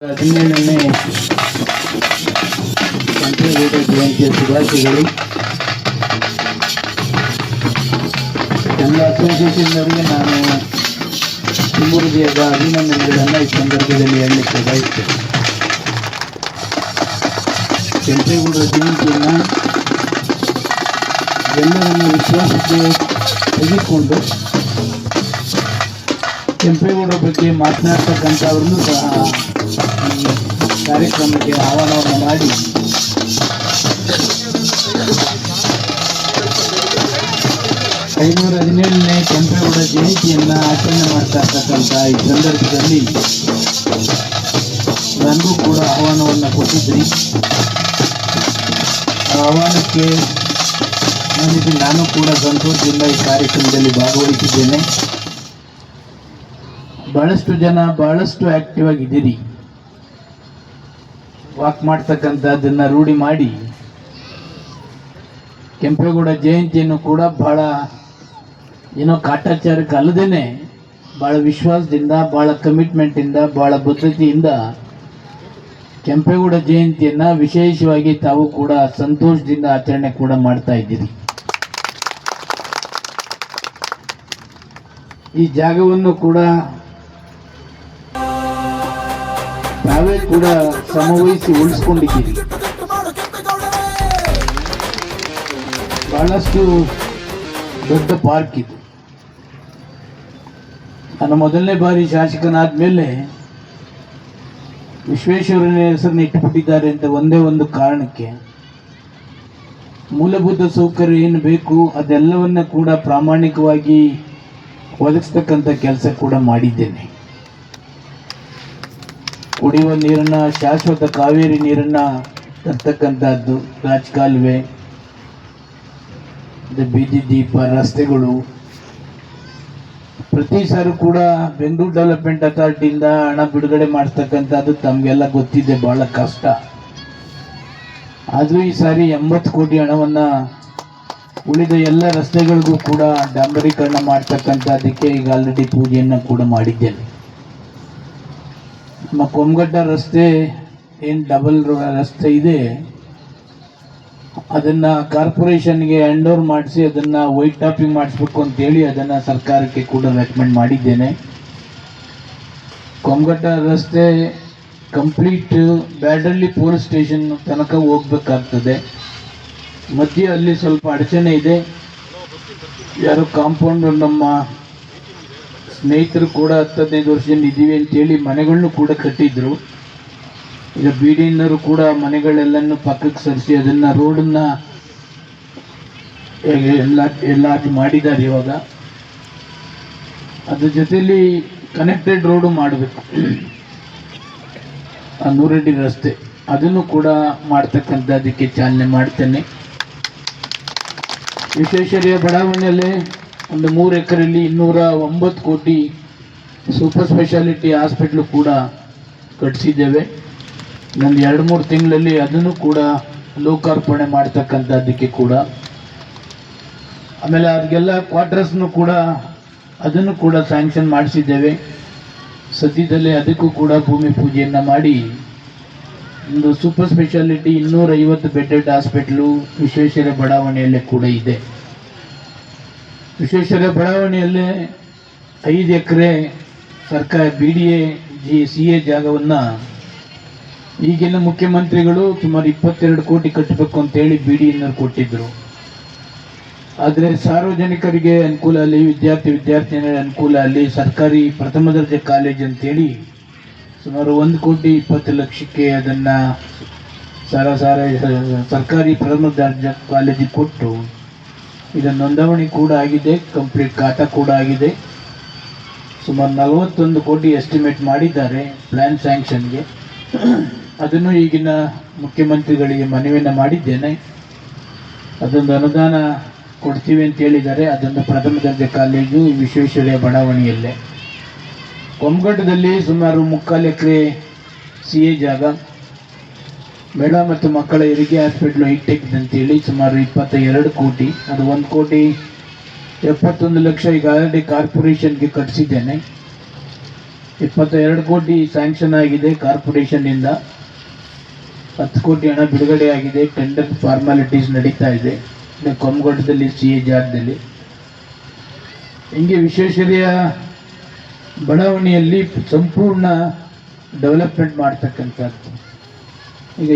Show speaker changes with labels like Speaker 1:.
Speaker 1: 17ನೇ ಕೆಂಪೇಗೌಡ ಜಯಂತಿಯ ಶುಭಾಶಯಗಳು. ಎಲ್ಲ ಅಸೋಸಿಯೇಷನ್ನವರಿಗೆ ನಾನು ತುಂಬ ಹೃದಯದ ಅಭಿನಂದನೆಗಳನ್ನು ಈ ಸಂದರ್ಭದಲ್ಲಿ ಹೇಳಲಿಕ್ಕೆ ಬಯಸ್ತೇನೆ. ಕೆಂಪೇಗೌಡರ ಜಯಂತಿಯನ್ನು ಎಲ್ಲರನ್ನು ವಿಶ್ವಾಸಕ್ಕೆ ತೆಗೆದುಕೊಂಡು ಕೆಂಪೇಗೌಡರ ಬಗ್ಗೆ ಮಾತನಾಡ್ತಕ್ಕಂಥವ್ರನ್ನು ಸಹ ಕಾರ್ಯಕ್ರಮಕ್ಕೆ ಆಹ್ವಾನವನ್ನು ಮಾಡಿ 517ನೇ ಕೆಂಪೇಗೌಡ ಜಯಂತಿಯನ್ನು ಆಚರಣೆ ಮಾಡ್ತಾ ಇರ್ತಕ್ಕಂಥ ಈ ಸಂದರ್ಭದಲ್ಲಿ ನನಗೂ ಕೂಡ ಆಹ್ವಾನವನ್ನು ಕೊಟ್ಟಿದ್ರಿ. ಆ ಆಹ್ವಾನಕ್ಕೆ ನಾನು ಕೂಡ ಸಂತೋಷದಿಂದ ಈ ಕಾರ್ಯಕ್ರಮದಲ್ಲಿ ಭಾಗವಹಿಸಿದ್ದೇನೆ. ಬಹಳಷ್ಟು ಜನ ಬಹಳಷ್ಟು ಆಕ್ಟಿವ್ ಆಗಿದ್ದೀರಿ. ವಾಕ್ ಮಾಡ್ತಕ್ಕಂಥದ್ದನ್ನು ರೂಢಿ ಮಾಡಿ ಕೆಂಪೇಗೌಡ ಜಯಂತಿಯನ್ನು ಕೂಡ ಬಹಳ ಕಾಟಾಚಾರಕ್ಕೆ ಅಲ್ಲದೇನೆ ಭಾಳ ವಿಶ್ವಾಸದಿಂದ, ಭಾಳ ಕಮಿಟ್ಮೆಂಟಿಂದ, ಭಾಳ ಬದ್ಧತೆಯಿಂದ ಕೆಂಪೇಗೌಡ ಜಯಂತಿಯನ್ನು ವಿಶೇಷವಾಗಿ ತಾವು ಕೂಡ ಸಂತೋಷದಿಂದ ಆಚರಣೆ ಕೂಡ ಮಾಡ್ತಾ ಇದ್ದೀರಿ. ಈ ಜಾಗವನ್ನು ಕೂಡ ನಾವೇ ಕೂಡ ಶ್ರಮವಹಿಸಿ ಉಳಿಸ್ಕೊಂಡಿದ್ದೀವಿ. ಬಹಳಷ್ಟು ದೊಡ್ಡ ಪಾರ್ಕ್ ಇದು. ನಾನು ಮೊದಲನೇ ಬಾರಿ ಶಾಸಕನಾದ ಮೇಲೆ ವಿಶ್ವೇಶ್ವರನ ಹೆಸರನ್ನು ಇಟ್ಟುಬಿಟ್ಟಿದ್ದಾರೆ ಅಂತ ಒಂದೇ ಒಂದು ಕಾರಣಕ್ಕೆ ಮೂಲಭೂತ ಸೌಕರ್ಯ ಏನು ಬೇಕು ಅದೆಲ್ಲವನ್ನ ಕೂಡ ಪ್ರಾಮಾಣಿಕವಾಗಿ ಒದಗಿಸ್ತಕ್ಕಂಥ ಕೆಲಸ ಕೂಡ ಮಾಡಿದ್ದೇನೆ. ಕುಡಿಯುವ ನೀರನ್ನು, ಶಾಶ್ವತ ಕಾವೇರಿ ನೀರನ್ನು ತರ್ತಕ್ಕಂಥದ್ದು, ರಾಜಕಾಲುವೆ, ಬೀದಿ ದೀಪ, ರಸ್ತೆಗಳು. ಪ್ರತಿ ಸಾರಿ ಕೂಡ ಬೆಂಗಳೂರು ಡೆವಲಪ್ಮೆಂಟ್ ಅಥಾರಿಟಿಯಿಂದ ಹಣ ಬಿಡುಗಡೆ ಮಾಡ್ತಕ್ಕಂಥದ್ದು ತಮಗೆಲ್ಲ ಗೊತ್ತಿದೆ, ಭಾಳ ಕಷ್ಟ. ಆದರೂ ಈ ಸಾರಿ 80 ಕೋಟಿ ಹಣವನ್ನು ಉಳಿದ ಎಲ್ಲ ರಸ್ತೆಗಳಿಗೂ ಕೂಡ ಡಾಂಬರೀಕರಣ ಮಾಡ್ತಕ್ಕಂಥದ್ದಕ್ಕೆ ಈಗ ಆಲ್ರೆಡಿ ಪೂಜೆಯನ್ನು ಕೂಡ ಮಾಡಿದ್ದೇನೆ. ನಮ್ಮ ಕೊಂಗಡ್ಡ ರಸ್ತೆ ಏನು ಡಬಲ್ ರಸ್ತೆ ಇದೆ, ಅದನ್ನು ಕಾರ್ಪೊರೇಷನ್ಗೆ ಹ್ಯಾಂಡ್ ಓವರ್ ಮಾಡಿಸಿ ಅದನ್ನು ವೈಟ್ ಟಾಪಿಂಗ್ ಮಾಡಿಸ್ಬೇಕು ಅಂತೇಳಿ ಅದನ್ನು ಸರ್ಕಾರಕ್ಕೆ ಕೂಡ ರೆಕಮೆಂಡ್ ಮಾಡಿದ್ದೇನೆ. ಕೊಂಗಡ್ಡ ರಸ್ತೆ ಕಂಪ್ಲೀಟ್ ಬ್ಯಾಡಳ್ಳಿ ಪೊಲೀಸ್ ಸ್ಟೇಷನ್ ತನಕ ಹೋಗ್ಬೇಕಾಗ್ತದೆ. ಮಧ್ಯೆ ಅಲ್ಲಿ ಸ್ವಲ್ಪ ಅಡಚಣೆ ಇದೆ. ಯಾರೋ ಕಾಂಪೌಂಡ್ ನಮ್ಮ ಸ್ನೇಹಿತರು ಕೂಡ 10-15 ವರ್ಷದಿಂದ ಇದ್ದೀವಿ ಅಂತೇಳಿ ಮನೆಗಳನ್ನು ಕೂಡ ಕಟ್ಟಿದ್ರು. ಈಗ ಬಿಡಿನವರು ಕೂಡ ಮನೆಗಳೆಲ್ಲನೂ ಪಕ್ಕಕ್ಕೆ ಸರಿಸಿ ಅದನ್ನು ರೋಡನ್ನು ಎಲ್ಲ ಮಾಡಿದ್ದಾರೆ. ಇವಾಗ ಅದ್ರ ಜೊತೆಯಲ್ಲಿ ಕನೆಕ್ಟೆಡ್ ರೋಡು ಮಾಡಬೇಕು. ಆ ನೂರಡಿ ರಸ್ತೆ ಅದನ್ನು ಕೂಡ ಮಾಡ್ತಕ್ಕಂಥದ್ದಕ್ಕೆ ಚಾಲನೆ ಮಾಡ್ತೇನೆ. ವಿಶ್ವೇಶ್ವರಯ್ಯ ಬಡಾವಣೆಯಲ್ಲಿ ಒಂದು 3 ಎಕರೆಯಲ್ಲಿ 209 ಕೋಟಿ ಸೂಪರ್ ಸ್ಪೆಷಾಲಿಟಿ ಹಾಸ್ಪಿಟ್ಲು ಕೂಡ ಕಟ್ಟಿಸಿದ್ದೇವೆ. ಒಂದು 2-3 ತಿಂಗಳಲ್ಲಿ ಅದನ್ನು ಕೂಡ ಲೋಕಾರ್ಪಣೆ ಮಾಡ್ತಕ್ಕಂಥದ್ದಕ್ಕೆ ಕೂಡ, ಆಮೇಲೆ ಅವ್ರಿಗೆಲ್ಲ ಕ್ವಾರ್ಟರ್ಸ್ನು ಕೂಡ ಅದನ್ನು ಕೂಡ ಸ್ಯಾಂಕ್ಷನ್ ಮಾಡಿಸಿದ್ದೇವೆ. ಸದ್ಯದಲ್ಲೇ ಅದಕ್ಕೂ ಕೂಡ ಭೂಮಿ ಪೂಜೆಯನ್ನು ಮಾಡಿ ಒಂದು super specialty 250 bedded hospital Visvesvaraya ಬಡಾವಣೆಯಲ್ಲೇ ಕೂಡ ಇದೆ. ವಿಶ್ವೇಶ್ವರಯ್ಯ ಬಡಾವಣೆಯಲ್ಲೇ 5 ಎಕರೆ ಸರ್ಕಾರ BDA CA ಜಾಗವನ್ನು ಈಗಿನ ಮುಖ್ಯಮಂತ್ರಿಗಳು ಸುಮಾರು 22 ಕೋಟಿ ಕಟ್ಟಬೇಕು ಅಂತೇಳಿ BDA ಕೊಟ್ಟಿದ್ದರು. ಆದರೆ ಸಾರ್ವಜನಿಕರಿಗೆ ಅನುಕೂಲ ಅಲ್ಲಿ, ವಿದ್ಯಾರ್ಥಿನಿಯರಿಗೆ ಅನುಕೂಲ ಅಲ್ಲಿ ಸರ್ಕಾರಿ ಪ್ರಥಮ ದರ್ಜೆ ಕಾಲೇಜ್ ಅಂತೇಳಿ ಸುಮಾರು 1,20,00,000ಕ್ಕೆ ಅದನ್ನು ಸರ್ಕಾರಿ ಪ್ರಥಮ ದರ್ಜೆ ಕಾಲೇಜಿಗೆ ಕೊಟ್ಟು ಈಗ ನೋಂದಣಿ ಕೂಡ ಆಗಿದೆ, ಕಂಪ್ಲೀಟ್ ಖಾತಾ ಕೂಡ ಆಗಿದೆ. ಸುಮಾರು 41 ಕೋಟಿ ಎಸ್ಟಿಮೇಟ್ ಮಾಡಿದ್ದಾರೆ ಪ್ಲ್ಯಾನ್ ಸ್ಯಾಂಕ್ಷನ್ಗೆ. ಅದನ್ನು ಈಗಿನ ಮುಖ್ಯಮಂತ್ರಿಗಳಿಗೆ ಮನವಿಯನ್ನು ಮಾಡಿದ್ದೇನೆ. ಅದೊಂದು ಅನುದಾನ ಕೊಡ್ತೀವಿ ಅಂತ ಹೇಳಿದ್ದಾರೆ. ಅದೊಂದು ಪ್ರಥಮ ದರ್ಜೆ ಕಾಲೇಜು ವಿಶ್ವೇಶ್ವರಯ್ಯ ಬಡಾವಣೆಯಲ್ಲೇ. ಕೊಂಗಡ್ಡದಲ್ಲಿ ಸುಮಾರು 3/4 ಎಕರೆ CA ಜಾಗ, ಮೇಳ ಮತ್ತು ಮಕ್ಕಳ ಹೆರಿಗೆ ಹಾಸ್ಪಿಟ್ಲು ಹೈಟೆಕ್ ಅಂತೇಳಿ ಸುಮಾರು 22 ಕೋಟಿ, ಅದು 1,71,00,000 ಈಗ ಆಲ್ರೆಡಿ ಕಾರ್ಪೊರೇಷನ್ಗೆ ಕಟ್ಟಿಸಿದ್ದೇನೆ. 22 ಕೋಟಿ ಸ್ಯಾಂಕ್ಷನ್ ಆಗಿದೆ ಕಾರ್ಪೊರೇಷನ್ನಿಂದ. 10 ಕೋಟಿ ಹಣ ಬಿಡುಗಡೆ ಆಗಿದೆ. ಟೆಂಡರ್ ಫಾರ್ಮಾಲಿಟೀಸ್ ನಡೀತಾ ಇದೆ ಕೊಮ್ಮಗೋಟದಲ್ಲಿ CA ಜಾಗದಲ್ಲಿ. ಹಿಂಗೆ ವಿಶ್ವೇಶ್ವರಯ್ಯ ಬಡಾವಣೆಯಲ್ಲಿ ಸಂಪೂರ್ಣ ಡೆವಲಪ್ಮೆಂಟ್ ಮಾಡ್ತಕ್ಕಂಥದ್ದು. ಈಗ